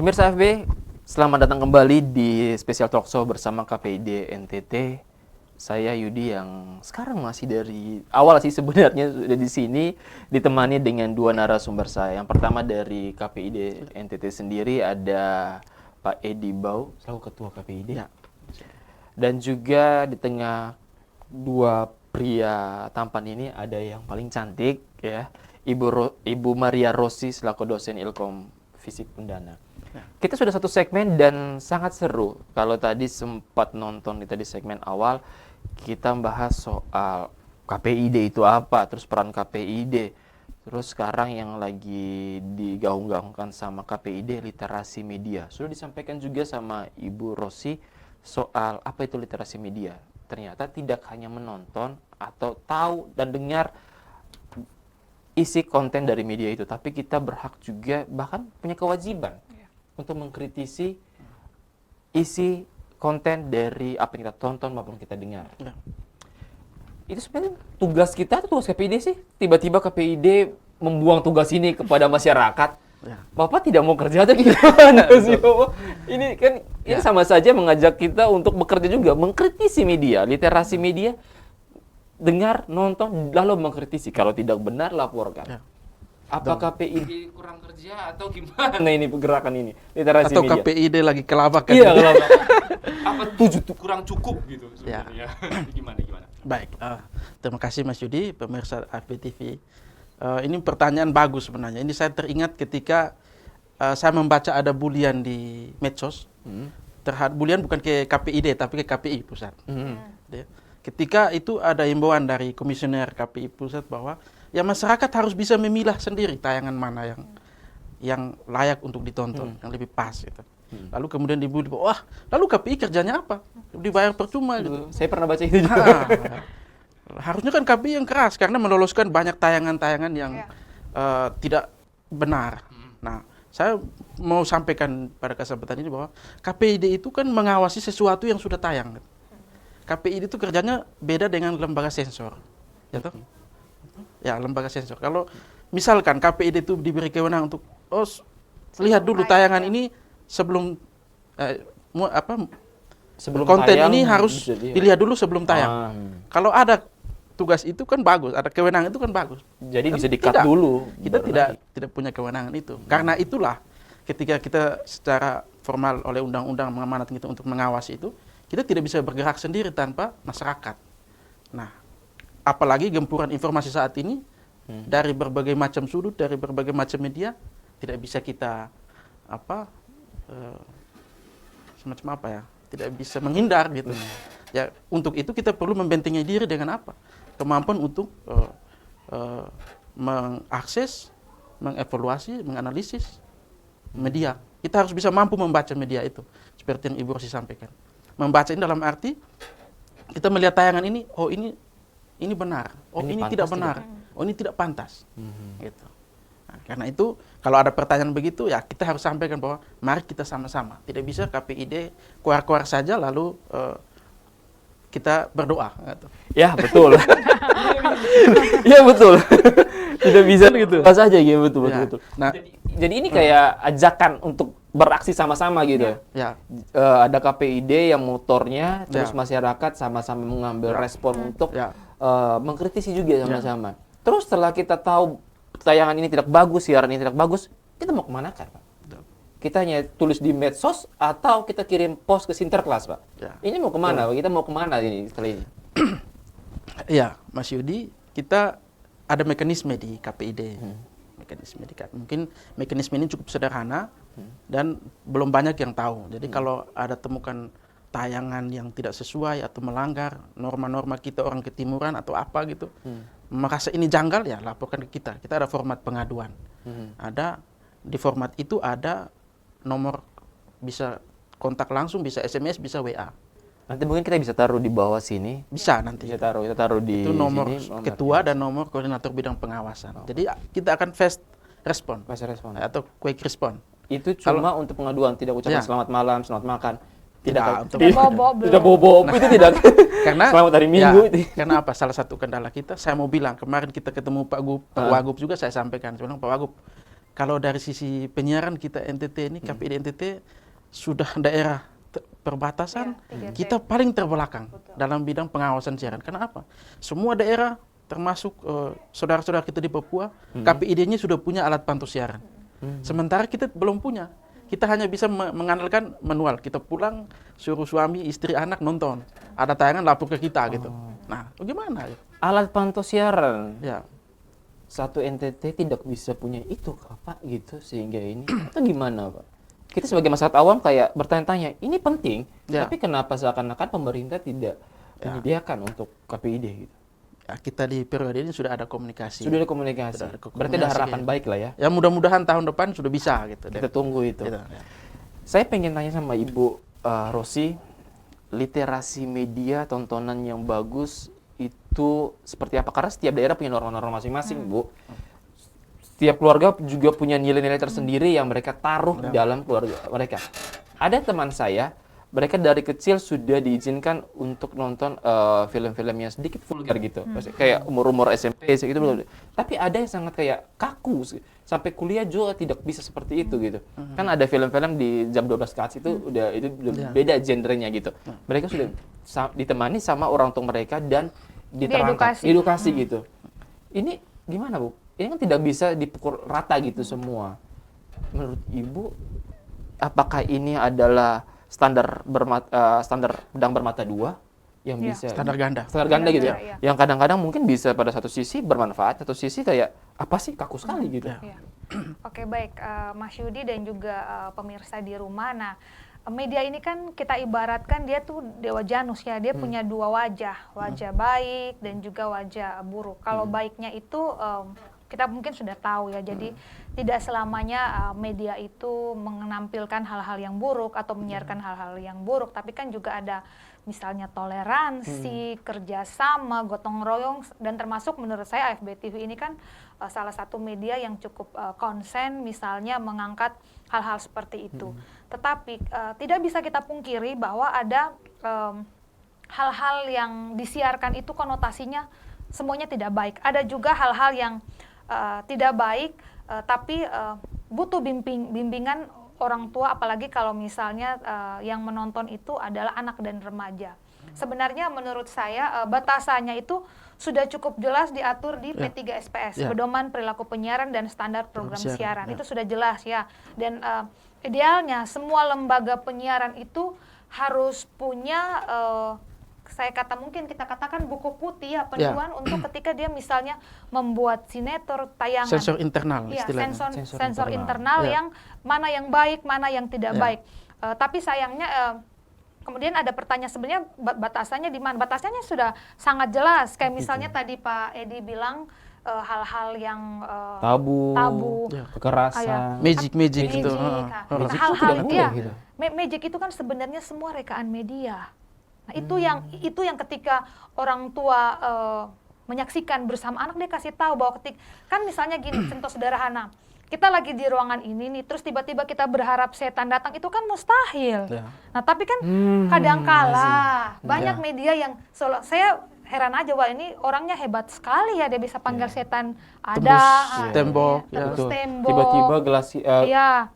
Pemirsa FB, selamat datang kembali di Special Talk Show bersama KPID NTT. Saya Yudi yang sekarang masih dari awal sih sebenarnya sudah di sini ditemani dengan dua narasumber saya. Yang pertama dari KPID NTT sendiri ada Pak Edi Bau, selaku Ketua KPID. Ya. Dan juga di tengah dua pria tampan ini ada yang paling cantik ya, Ibu Maria Rossi selaku dosen Ilkom Fisip Undana. Kita sudah satu segmen dan sangat seru. Kalau tadi sempat nonton di tadi segmen awal, kita membahas soal KPID itu apa, terus peran KPID. Terus sekarang yang lagi digaung-gaungkan sama KPID, literasi media. Sudah disampaikan juga sama Ibu Rossi soal apa itu literasi media. Ternyata tidak hanya menonton atau tahu dan dengar isi konten dari media itu, tapi kita berhak juga bahkan punya kewajiban untuk mengkritisi isi konten dari apa yang kita tonton maupun kita dengar. Ya. Itu sebenarnya tugas kita atau tugas KPID sih? Tiba-tiba KPID membuang tugas ini kepada masyarakat. Ya. Bapak tidak mau kerja atau gimana sih Bapak? Ini kan ini sama saja mengajak kita untuk bekerja juga, mengkritisi media, literasi media, dengar, nonton, lalu mengkritisi. Kalau tidak benar, laporkan. Ya. Apakah KPID kurang kerja atau gimana ini pergerakan ini? Literasi atau media. KPID lagi kelabakan. Iya, kelabakan. Apa kurang cukup gitu sebenarnya. Ya. Gimana? Baik, terima kasih Mas Yudi, pemirsa APTV. Ini pertanyaan bagus sebenarnya. Ini saya teringat ketika saya membaca ada bulian di medsos. Terhadap bulian bukan ke KPID tapi ke KPI pusat. Ketika itu ada himbauan dari komisioner KPI pusat bahwa ya masyarakat harus bisa memilah sendiri tayangan mana yang layak untuk ditonton, yang lebih pas gitu. Lalu kemudian dibully, wah, lalu KPI kerjanya apa? Dibayar percuma gitu. Saya pernah baca itu juga. Harusnya kan KPI yang keras karena meloloskan banyak tayangan-tayangan yang tidak benar. Nah, saya mau sampaikan pada kesempatan ini bahwa KPID itu kan mengawasi sesuatu yang sudah tayang. KPID itu kerjanya beda dengan lembaga sensor. Ya, lembaga sensor. Kalau misalkan KPID itu diberi kewenangan untuk lihat dulu tayangan ini sebelum konten tayang, ini harus dilihat dulu sebelum tayang. Kalau ada tugas itu kan bagus, ada kewenangan itu kan bagus. Jadi bisa di-cut dulu. Kita tidak punya kewenangan itu. Karena itulah ketika kita secara formal oleh undang-undang mengamanatkan kita untuk mengawasi itu, kita tidak bisa bergerak sendiri tanpa masyarakat. Nah, apalagi gempuran informasi saat ini dari berbagai macam sudut, dari berbagai macam media, tidak bisa kita semacam apa ya, tidak bisa menghindar gitu. Ya, untuk itu kita perlu membentengi diri dengan apa? Kemampuan untuk mengakses, mengevaluasi, menganalisis media. Kita harus bisa mampu membaca media itu, seperti yang Ibu Rossi sampaikan. Membaca ini dalam arti kita melihat tayangan ini, oh ini benar, oh ini tidak benar, oh ini tidak pantas, gitu. Nah, karena itu kalau ada pertanyaan begitu ya kita harus sampaikan bahwa mari kita sama-sama. Tidak bisa KPID keluar-keluar saja lalu kita berdoa. Gitu. Ya betul. Ya betul. Tidak bisa gitu. Pas aja gitu betul. Nah, jadi ini kayak ajakan untuk beraksi sama-sama gitu. Ya. Ada KPID yang motornya, terus masyarakat sama-sama mengambil respon untuk mengkritisi juga sama-sama. Terus setelah kita tahu tayangan ini tidak bagus, siaran ini tidak bagus, kita mau kemana kan, Pak? Kita hanya tulis di medsos atau kita kirim post ke Sinterklas, Pak? Ya. Ini mau kemana, Pak? Kita mau kemana ini setelah ini? Ya, Mas Yudi, kita ada mekanisme di KPID. Mungkin mekanisme ini cukup sederhana dan belum banyak yang tahu. Jadi kalau ada temukan tayangan yang tidak sesuai atau melanggar norma-norma kita orang ketimuran atau apa gitu, merasa ini janggal ya laporkan ke kita. Kita ada format pengaduan. Ada di format itu ada nomor, bisa kontak langsung, bisa SMS, bisa WA. Nanti mungkin kita bisa taruh di bawah sini. Bisa nanti. Kita taruh di itu nomor sini, ketua dan nomor koordinator bidang pengawasan. Jadi kita akan fast respon atau quick respon. Itu cuma untuk pengaduan, tidak ucapan selamat malam, selamat makan. Tidak bobo, itu tidak. Karena selamat hari Minggu. Karena apa? Salah satu kendala kita, saya mau bilang kemarin kita ketemu Pak Wagub juga saya sampaikan, saya bilang Pak Wagub, kalau dari sisi penyiaran kita NTT ini, KPID NTT sudah daerah perbatasan, kita paling terbelakang dalam bidang pengawasan siaran. Karena apa? Semua daerah termasuk saudara-saudara kita di Papua, KPID-nya sudah punya alat pantau siaran. Sementara kita belum punya. Kita hanya bisa mengandalkan manual. Kita pulang, suruh suami, istri, anak nonton. Ada tayangan, lapor ke kita gitu. Nah, bagaimana? Alat pantau siaran. Ya. Satu NTT tidak bisa punya itu, Pak, gitu. Sehingga ini, itu gimana, Pak? Kita sebagai masyarakat awam kayak bertanya-tanya, ini penting, tapi kenapa seakan-akan pemerintah tidak menyediakan untuk KPID gitu? Ya, kita di periode ini sudah ada komunikasi. Sudah ada komunikasi. Berarti ada harapan baik lah ya. Ya mudah-mudahan tahun depan sudah bisa gitu. Kita tunggu itu. Gitu, ya. Saya pengen tanya sama Ibu Rosi, literasi media tontonan yang bagus itu seperti apa? Karena setiap daerah punya norma-norma masing-masing, Bu. Setiap keluarga juga punya nilai-nilai tersendiri yang mereka taruh dalam keluarga mereka. Ada teman saya, mereka dari kecil sudah diizinkan untuk nonton film-film yang sedikit vulgar gitu. Kayak umur-umur SMP gitu belum. Tapi ada yang sangat kayak kaku sampai kuliah juga tidak bisa seperti itu gitu. Kan ada film-film di jam 12 ke atas itu udah beda genrenya gitu. Mereka sudah ditemani sama orang tua mereka dan diterangkan edukasi gitu. Ini gimana, Bu? Ini kan tidak bisa dipukul rata gitu semua. Menurut Ibu, apakah ini adalah standar pedang bermata dua yang bisa standar ganda gitu ya. Yang kadang-kadang mungkin bisa pada satu sisi bermanfaat, satu sisi kayak apa sih kaku sekali gitu. Oke, baik, Mas Yudi dan juga pemirsa di rumah. Nah, media ini kan kita ibaratkan dia tuh dewa Janus ya. Dia punya dua wajah baik dan juga wajah buruk. Kalau baiknya itu kita mungkin sudah tahu ya, jadi tidak selamanya media itu menampilkan hal-hal yang buruk atau menyiarkan hal-hal yang buruk, tapi kan juga ada misalnya toleransi, kerjasama, gotong royong, dan termasuk menurut saya AFB TV ini kan salah satu media yang cukup konsen misalnya mengangkat hal-hal seperti itu. Tetapi tidak bisa kita pungkiri bahwa ada hal-hal yang disiarkan itu konotasinya semuanya tidak baik. Ada juga hal-hal yang tidak baik, tapi butuh bimbingan orang tua, apalagi kalau misalnya yang menonton itu adalah anak dan remaja. Sebenarnya menurut saya batasannya itu sudah cukup jelas diatur di P3SPS, Pedoman Perilaku Penyiaran dan Standar Program Siaran. Itu sudah jelas ya. Dan idealnya semua lembaga penyiaran itu harus punya mungkin kita katakan buku putih ya, panduan untuk ketika dia misalnya membuat sinetron tayangan. Sensor internal istilahnya. Sensor internal yang mana yang baik, mana yang tidak baik. Tapi sayangnya kemudian ada pertanyaan sebenarnya batasannya di mana? Batasannya sudah sangat jelas. Kayak misalnya tadi Pak Edi bilang hal-hal yang tabu, kekerasan, magic gitu. Hal-hal gitu. Magic itu kan sebenarnya semua rekaan media. Nah, itu yang ketika orang tua menyaksikan bersama anak, dia kasih tahu bahwa kan misalnya gini, contoh sederhana. Kita lagi di ruangan ini nih, terus tiba-tiba kita berharap setan datang, itu kan mustahil. Nah, tapi kan kadangkala banyak media yang saya heran aja, wah ini orangnya hebat sekali ya, dia bisa panggil setan ada tembok, tembok. Tiba-tiba gelas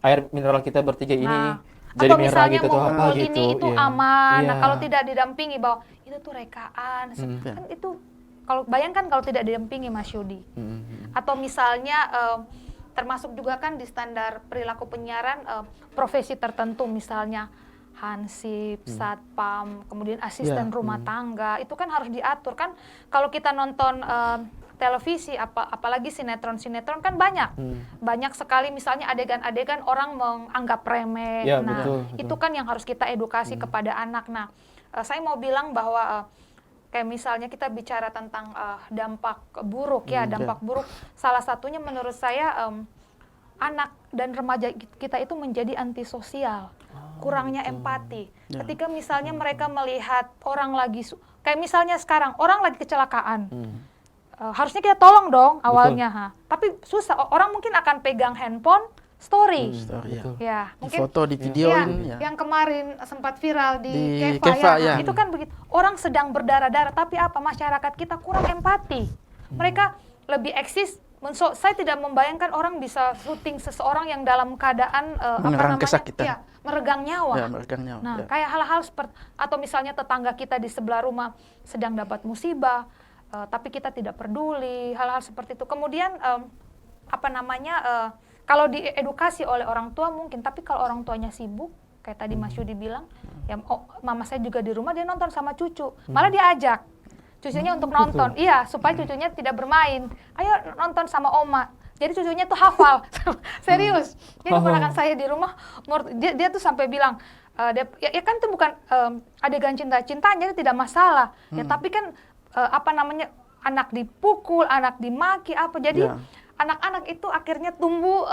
air mineral kita bertiga ini jadi atau merah misalnya gitu, mau gitu. Ini itu aman. Nah, kalau tidak didampingi bahwa itu tuh rekaan, kan itu bayangkan kalau tidak didampingi, Mas Yudi. Atau misalnya termasuk juga kan di standar perilaku penyiaran profesi tertentu, misalnya hansip, satpam, kemudian asisten rumah tangga, itu kan harus diatur kan. Kalau kita nonton televisi, apalagi sinetron kan banyak sekali misalnya adegan-adegan orang menganggap remeh. Betul. Itu kan yang harus kita edukasi kepada anak. Nah, saya mau bilang bahwa kayak misalnya kita bicara tentang dampak buruk ya, dampak buruk. Salah satunya menurut saya anak dan remaja kita itu menjadi antisosial, kurangnya empati. Ketika misalnya mereka melihat orang lagi kayak misalnya sekarang orang lagi kecelakaan. Harusnya kita tolong dong awalnya, tapi susah. Orang mungkin akan pegang handphone, story. Mungkin foto, di videoin. Yang kemarin sempat viral di Keva, itu kan begitu. Orang sedang berdarah-darah, tapi apa, masyarakat kita kurang empati. Mereka lebih eksis saya tidak membayangkan orang bisa syuting seseorang yang dalam keadaan menerang kesakitan. Ya, meregang nyawa. Ya, meregang nyawa. Nah, Ya. kayak hal-hal seperti, atau misalnya tetangga kita di sebelah rumah sedang dapat musibah, tapi kita tidak peduli, hal-hal seperti itu. Kemudian kalau diedukasi oleh orang tua mungkin, tapi kalau orang tuanya sibuk, kayak tadi Mas Yudi bilang, ya mama saya juga di rumah, dia nonton sama cucu, malah diajak cucunya untuk nonton, iya, supaya cucunya tidak bermain, ayo nonton sama oma. Jadi cucunya tuh hafal, serius. Jadi keponakan saya di rumah, dia tuh sampai bilang, ya kan itu bukan adegan cinta-cintaan, jadi tidak masalah. Ya tapi kan anak dipukul, anak dimaki apa, jadi anak-anak itu akhirnya tumbuh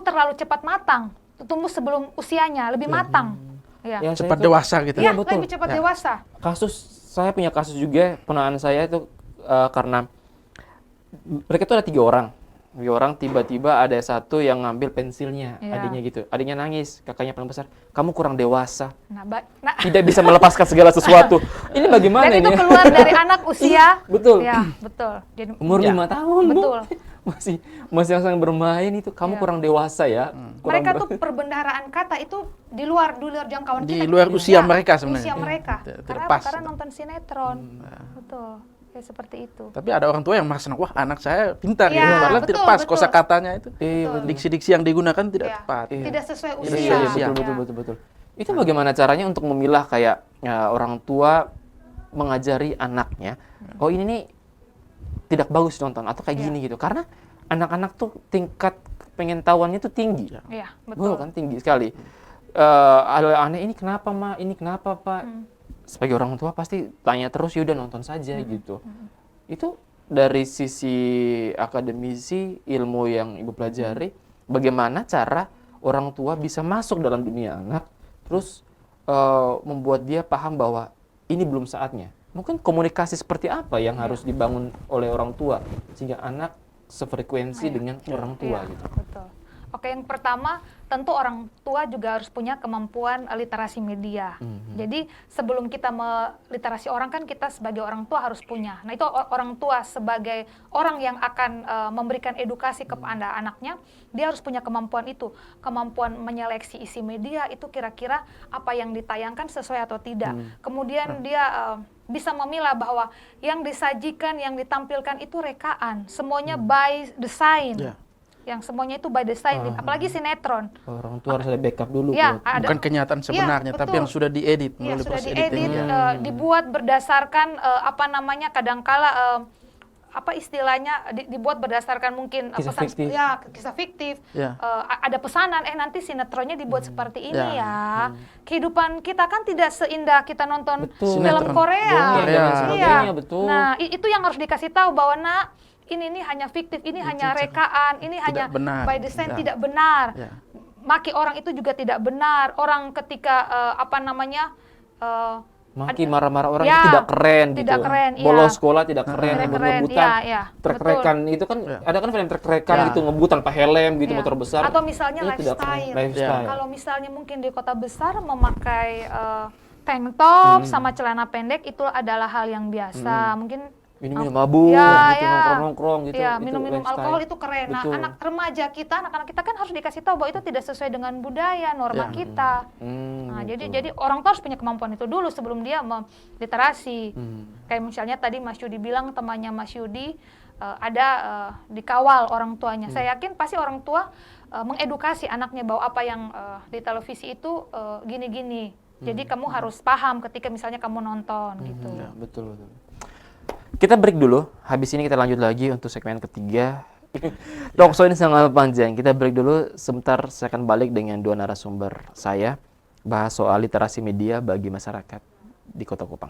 terlalu cepat matang, tumbuh sebelum usianya, lebih matang. Ya. Cepat dewasa gitu. Iya, betul. lebih cepat dewasa. Saya punya kasus juga, ponakan saya itu karena mereka tuh ada 3 orang. 3 orang, tiba-tiba ada satu yang ngambil pensilnya, adiknya gitu. Adiknya nangis, kakaknya paling besar, kamu kurang dewasa. Tidak bisa melepaskan segala sesuatu. Ini bagaimana Dan ini? itu keluar dari anak usia. Betul. Ya, betul. Jadi, Umur 5 tahun. Betul. Masih yang bermain itu, kamu kurang dewasa ya. Mereka tuh perbendaharaan kata itu di luar jangkauan kita. Di luar usia mereka sebenarnya. Usia mereka. Karena apa? Karena nonton sinetron. Betul. Ya seperti itu. Tapi ada orang tua yang merasa, wah anak saya pintar Ya, ya, padahal tidak pas kosakatanya itu. Diksi-diksi yang digunakan tidak tepat. Tidak sesuai Iya, usia. Betul. Itu bagaimana caranya untuk memilah kayak orang tua mengajari anaknya, oh ini nih tidak bagus nonton atau kayak gini gitu. Karena anak-anak tuh tingkat pengetahuannya tuh tinggi. Iya, betul. Kan tinggi sekali. Aneh ini kenapa Ma? Ini kenapa Pak? Sebagai orang tua pasti tanya terus, yaudah nonton saja gitu. Itu dari sisi akademisi, ilmu yang Ibu pelajari, bagaimana cara orang tua bisa masuk dalam dunia anak, terus membuat dia paham bahwa ini belum saatnya. Mungkin komunikasi seperti apa yang harus dibangun oleh orang tua sehingga anak sefrekuensi dengan orang tua gitu. Betul. Oke, yang pertama tentu orang tua juga harus punya kemampuan literasi media. Jadi sebelum kita meliterasi orang kan kita sebagai orang tua harus punya. Nah itu orang tua sebagai orang yang akan memberikan edukasi kepada anaknya, dia harus punya kemampuan itu. Kemampuan menyeleksi isi media itu kira-kira apa yang ditayangkan sesuai atau tidak. Kemudian dia bisa memilah bahwa yang disajikan, yang ditampilkan itu rekaan. Semuanya by design. Yang semuanya itu by design, apalagi sinetron. Orang tua harus ada backup dulu. Ya, bukan kenyataan sebenarnya, tapi yang sudah diedit. Ya, sudah diedit, dibuat berdasarkan kadangkala istilahnya dibuat berdasarkan mungkin kisah pesan, fiktif. Kisah fiktif. Ada pesanan, nanti sinetronnya dibuat seperti ini ya. Kehidupan kita kan tidak seindah kita nonton film Korea. Betul. Nah, itu yang harus dikasih tahu bahwa ini hanya fiktif, ini hanya rekaan, ini hanya benar. by design, tidak benar. Maki orang itu juga tidak benar. Orang ketika maki marah-marah orang itu tidak keren tidak gitu. keren, Bolos sekolah tidak keren, ngebut-ngebutan. Trek-trekan itu kan ada kan film trek-trekan gitu, ngebut tanpa helm gitu, motor besar. Atau misalnya lifestyle. Kalau misalnya mungkin di kota besar memakai tank top sama celana pendek itu adalah hal yang biasa. Mungkin minum mabuk, gitu, nongkrong-nongkrong gitu. Ya, minum alkohol itu keren. Nah, anak remaja kita, anak-anak kita kan harus dikasih tahu bahwa itu tidak sesuai dengan budaya, norma kita. Nah, jadi orang tua harus punya kemampuan itu dulu sebelum dia literasi. Kayak misalnya tadi Mas Yudi bilang temannya Mas Yudi dikawal orang tuanya. Saya yakin pasti orang tua mengedukasi anaknya bahwa apa yang di televisi itu gini-gini. Jadi kamu harus paham ketika misalnya kamu nonton gitu. Ya, betul. Kita break dulu, habis ini kita lanjut lagi untuk segmen ketiga. Talkshow ini sangat panjang, kita break dulu sebentar, saya akan balik dengan 2 narasumber saya, bahas soal literasi media bagi masyarakat di Kota Kupang.